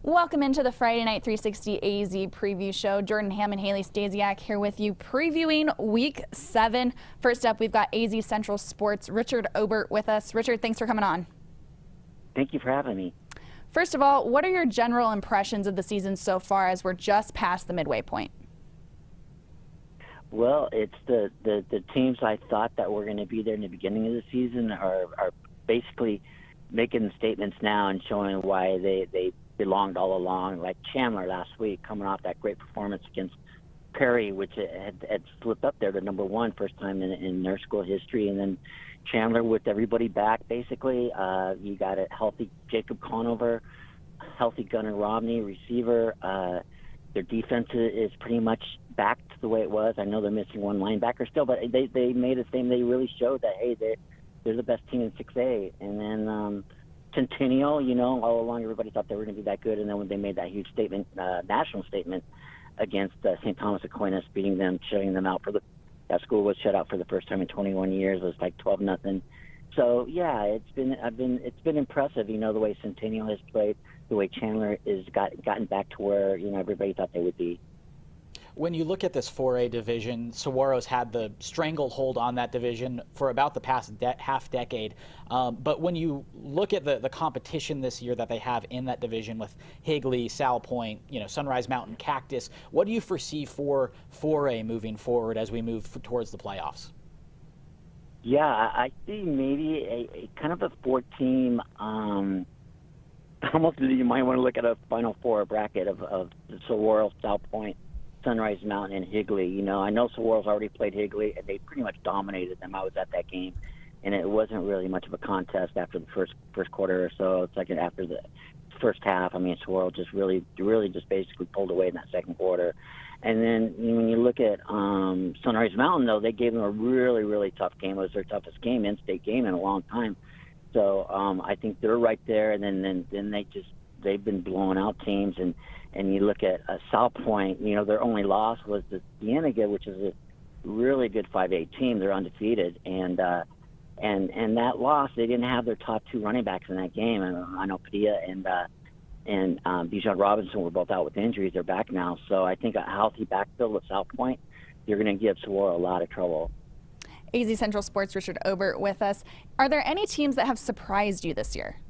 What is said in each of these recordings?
Welcome into the Friday Night 360 AZ preview show. Jordan Ham and Haley Stasiak here with you previewing Week 7. First up, we've got AZ Central Sports' Richard Obert with us. Richard, thanks for coming on. Thank you for having me. First of all, what are your general impressions of the season so far as we're just past the midway point? Well, it's the teams I thought that were going to be there in the beginning of the season are basically making statements now and showing why they belonged all along. Like Chandler last week, coming off that great performance against Perry, which had slipped up there to number one, first time in their school history. And then Chandler with everybody back, basically. You got a healthy Jacob Conover, healthy Gunnar Romney, receiver. Their defense is pretty much back to the way it was. I know they're missing one linebacker still, but they made a statement. They really showed that, hey, they're the best team in 6A. And then Centennial, all along everybody thought they were going to be that good. And then when they made that huge statement, national statement against St. Thomas Aquinas, beating them, shutting them out that school was shut out for the first time in 21 years. It was like 12-0. So yeah, it's been impressive. The way Centennial has played, the way Chandler is gotten back to where everybody thought they would be. When you look at this 4A division, Saguaro's had the stranglehold on that division for about the past half decade. But when you look at the competition this year that they have in that division with Higley, Sal Point, Sunrise Mountain, Cactus, what do you foresee for 4A moving forward as we move towards the playoffs? Yeah, I see maybe a kind of a 4-team. Almost you might want to look at a Final Four bracket of Saguaro, Sal Point, Sunrise Mountain, and Higley. I know Saguaro's already played Higley, and they pretty much dominated them. I was at that game, and it wasn't really much of a contest after the first quarter or so. Second after the first half, Saguaro just really just basically pulled away in that second quarter. And then when you look at Sunrise Mountain, though, they gave them a really, really tough game. It was their toughest game, in-state game, in a long time. So I think they're right there. And then they've been blowing out teams. And you look at South Point, their only loss was the Cienega, which is a really good 5A team. They're undefeated. And that loss, they didn't have their top two running backs in that game. And I know Padilla and Bijan Robinson were both out with injuries. They're back now. So I think a healthy backfield with South Point, you're going to give Saguaro a lot of trouble. AZ Central Sports' Richard Obert with us. Are there any teams that have surprised you this year?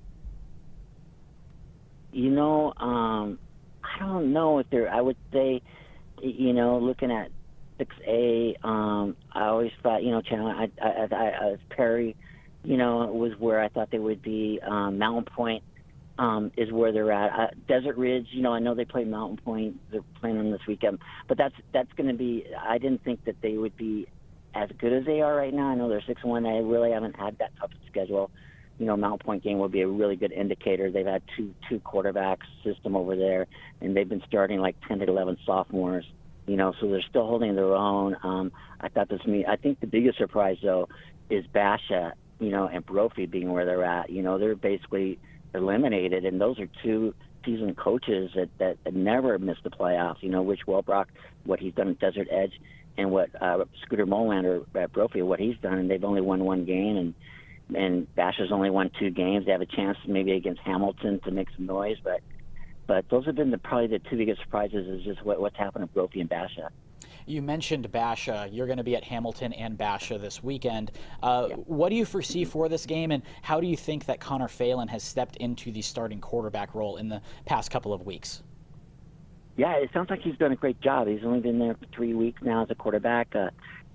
I don't know if there. I would say, looking at 6A, I always thought, Chandler, I Perry, was where I thought they would be. Mountain Point is where they're at. Desert Ridge, I know they play Mountain Point. They're playing them this weekend, but that's going to be. I didn't think that they would be as good as they are right now. I know they're 6-1. They really haven't had that tough schedule. Mountain Point game will be a really good indicator. They've had two quarterbacks system over there, and they've been starting like 10 to 11 sophomores. So they're still holding their own. I think the biggest surprise though is Basha, and Brophy being where they're at. They're basically eliminated, and those are two seasoned coaches that never missed the playoffs. Rich Welbrock, what he's done at Desert Edge, and what Scooter Molander at Brophy, what he's done, and they've only won one game, and Basha's only won 2 games. They have a chance maybe against Hamilton to make some noise, but those have been probably the two biggest surprises is just what's happened to Brophy and Basha. You mentioned Basha. You're going to be at Hamilton and Basha this weekend. What do you foresee for this game, and how do you think that Connor Phelan has stepped into the starting quarterback role in the past couple of weeks? Yeah, it sounds like he's done a great job. He's only been there for 3 weeks now as a quarterback.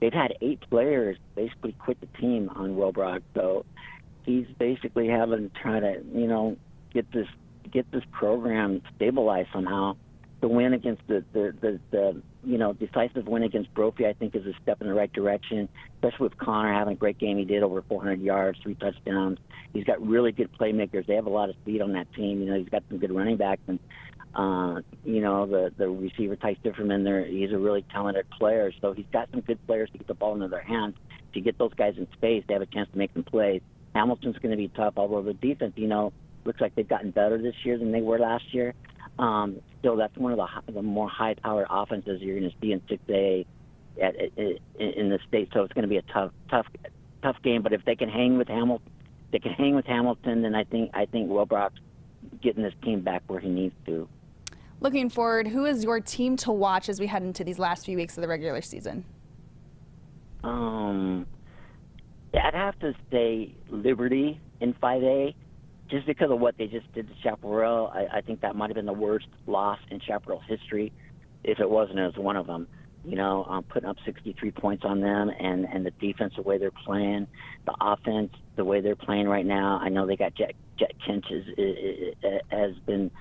They've had 8 players basically quit the team on Wilbrock, so he's basically having to try to, get this program stabilized somehow. The win against the decisive win against Brophy, I think, is a step in the right direction, especially with Connor having a great game. He did over 400 yards, 3 touchdowns. He's got really good playmakers. They have a lot of speed on that team. He's got some good running backs, and the receiver Ty Stifferman there, he's a really talented player. So he's got some good players to get the ball into their hands. If you get those guys in space, they have a chance to make some plays. Hamilton's going to be tough, although the defense, looks like they've gotten better this year than they were last year. Still, that's one of the more high-powered offenses you're going to see in 6A in the state. So it's going to be a tough game. But if they can hang with Hamilton, then I think Wilbrock's getting this team back where he needs to. Looking forward, who is your team to watch as we head into these last few weeks of the regular season? I'd have to say Liberty in 5A, just because of what they just did to Chaparral. I think that might have been the worst loss in Chaparral history. If it wasn't, it was one of them. Putting up 63 points on them, and the defense, the way they're playing, the offense, the way they're playing right now. I know they got Jet Kinch has been.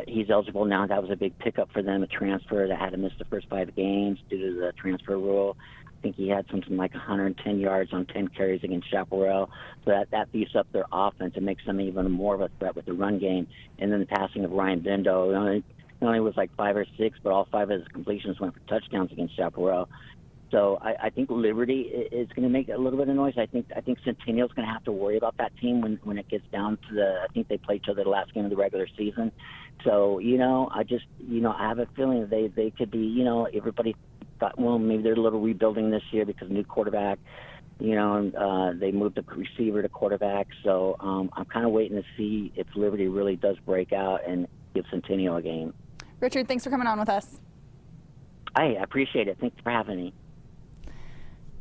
He's eligible now. That was a big pickup for them, a transfer that had to miss the first 5 games due to the transfer rule. I think he had something like 110 yards on 10 carries against Chaparral. So that beefs up their offense and makes them even more of a threat with the run game. And then the passing of Ryan Bendo. It only was like 5 or 6, but all 5 of his completions went for touchdowns against Chaparral. So I think Liberty is going to make a little bit of noise. I think Centennial's going to have to worry about that team when it gets down to I think they play each other the last game of the regular season. So, I just, I have a feeling they could be, everybody thought, well, maybe they're a little rebuilding this year because new quarterback, and they moved the receiver to quarterback. So I'm kind of waiting to see if Liberty really does break out and give Centennial a game. Richard, thanks for coming on with us. I appreciate it. Thanks for having me.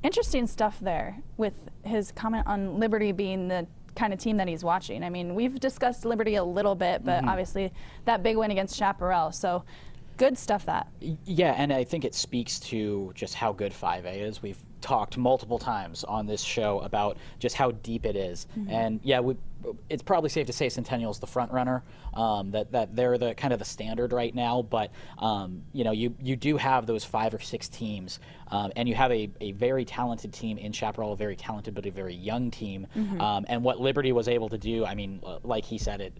Interesting stuff there with his comment on Liberty being the kind of team that he's watching. I mean, we've discussed Liberty a little bit, but obviously that big win against Chaparral. So good stuff that. Yeah, and I think it speaks to just how good 5A is. We've talked multiple times on this show about just how deep it is. And yeah, it's probably safe to say Centennial's the front runner, that they're the kind of the standard right now. But you do have those 5 or 6 teams, and you have a very talented team in Chaparral, a very talented but a very young team. And what Liberty was able to do, I mean, like he said, it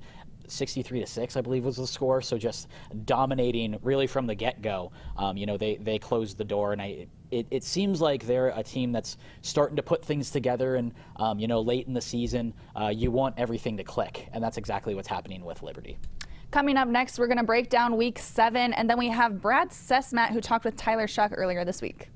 63-6, I believe was the score. So just dominating really from the get-go. They closed the door, and it seems like they're a team that's starting to put things together. And late in the season, you want everything to click, and that's exactly what's happening with Liberty. Coming up next, we're going to break down Week 7, and then we have Brad Sesmat, who talked with Tyler Shuck earlier this week.